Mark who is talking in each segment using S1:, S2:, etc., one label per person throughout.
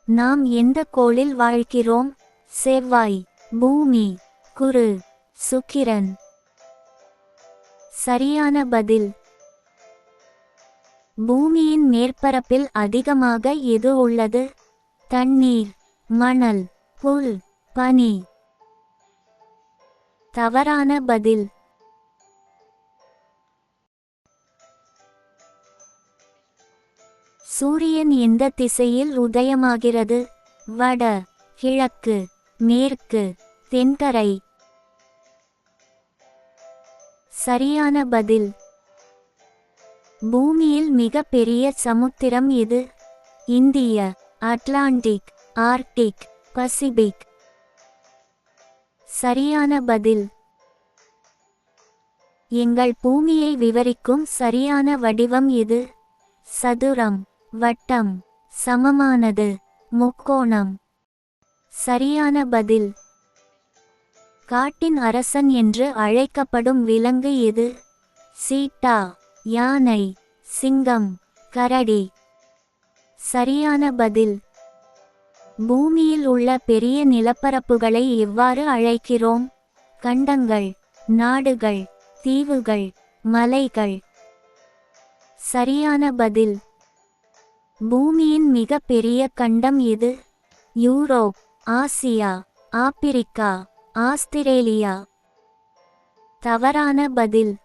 S1: நாம் எந்த கோளில் வாழ்கிறோம்? செவ்வாய், பூமி, குரு, சுக்கிரன். சரியான பதில். பூமியின் மேற்பரப்பில் அதிகமாக எது உள்ளது? தண்ணீர், மணல், புல், பனி. தவறான பதில். சூரியன் எந்த திசையில் உதயமாகிறது? வட, கிழக்கு, மேற்கு, தென்கரை. சரியான பதில். பூமியில் மிக பெரிய சமுத்திரம் எது? இந்திய, அட்லாண்டிக், ஆர்க்டிக், பசிபிக். சரியான பதில். எங்கள் பூமியை விவரிக்கும் சரியான வடிவம் எது? சதுரம், வட்டம், சமமானது, முக்கோணம். சரியான பதில். காட்டின் அரசன் என்று அழைக்கப்படும் விலங்கு எது? சீட்டா, யானை, சிங்கம், கரடி. சரியான பதில். பூமியில் உள்ள பெரிய நிலப்பரப்புகளை எவ்வாறு அழைக்கிறோம்? கண்டங்கள், நாடுகள், தீவுகள், மலைகள். சரியான பதில். பூமியின் மிக பெரிய கண்டம் எது? Europe, Asia, Africa, Australia. தவறான பதில்.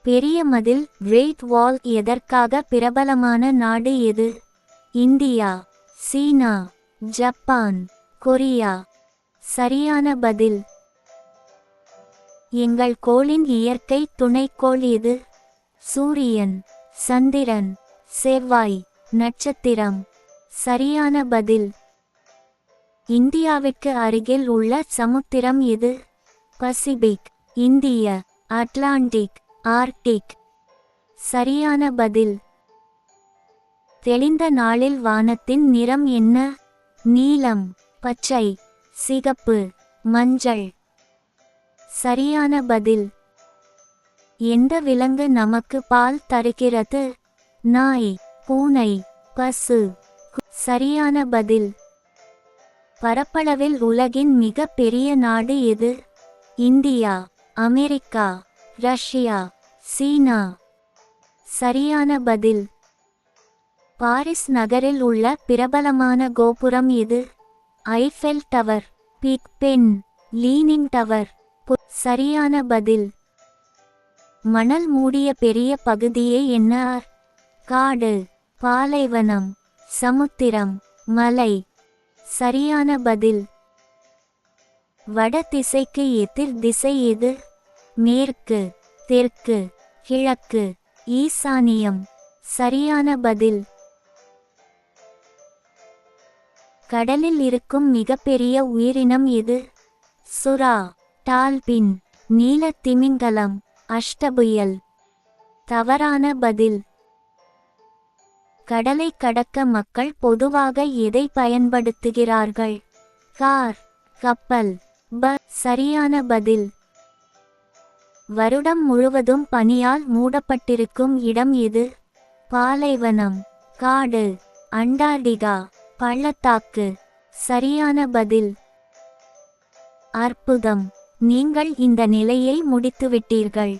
S1: பெரிய மதில், கிரேட் வால் எதற்காக பிரபலமான நாடு எது? இந்தியா, சீனா, ஜப்பான், கொரியா. சரியான பதில். எங்கள் கோளின் இயற்கை துணைக்கோள் எது? சூரியன், சந்திரன், செவ்வாய், நட்சத்திரம். சரியான பதில். இந்தியாவிற்கு அருகில் உள்ள சமுத்திரம் எது? பசிபிக், இந்திய, அட்லாண்டிக், ஆர்க்டிக். சரியான பதில். தெளிந்த நாளில் வானத்தின் நிறம் என்ன? நீலம், பச்சை, சிகப்பு, மஞ்சள். சரியான பதில். எந்த விலங்கு நமக்கு பால் தருகிறது? நாய், பூனை, பசு. சரியான பதில். பரப்பளவில் உலகின் மிக பெரிய நாடு எது? India, America, Russia, China. சரியான பதில். பாரிஸ் நகரில் உள்ள பிரபலமான கோபுரம் எது? Eiffel Tower, Big Ben, leaning tower. சரியான பதில். மணல் மூடிய பெரிய பகுதியே என்ன? காடு, பாலைவனம், சமுத்திரம், மலை. சரியான பதில். வட திசைக்கு எதிர் திசை எது? மேற்கு, தெற்கு, கிழக்கு, ஈசானியம். சரியான பதில். கடலில் இருக்கும் மிகப்பெரிய உயிரினம் எது? சுறா, டால்பின், நீல திமிங்கலம், அஷ்டபுயல். தவறான பதில். கடலை கடக்க மக்கள் பொதுவாக எதை பயன்படுத்துகிறார்கள்? கார், கப்பல், பஸ். சரியான பதில். வருடம் முழுவதும் பனியால் மூடப்பட்டிருக்கும் இடம் எது? பாலைவனம், காடு, அண்டார்டிகா, பள்ளத்தாக்கு. சரியான பதில். அற்புதம், நீங்கள் இந்த நிலையை முடித்துவிட்டீர்கள்.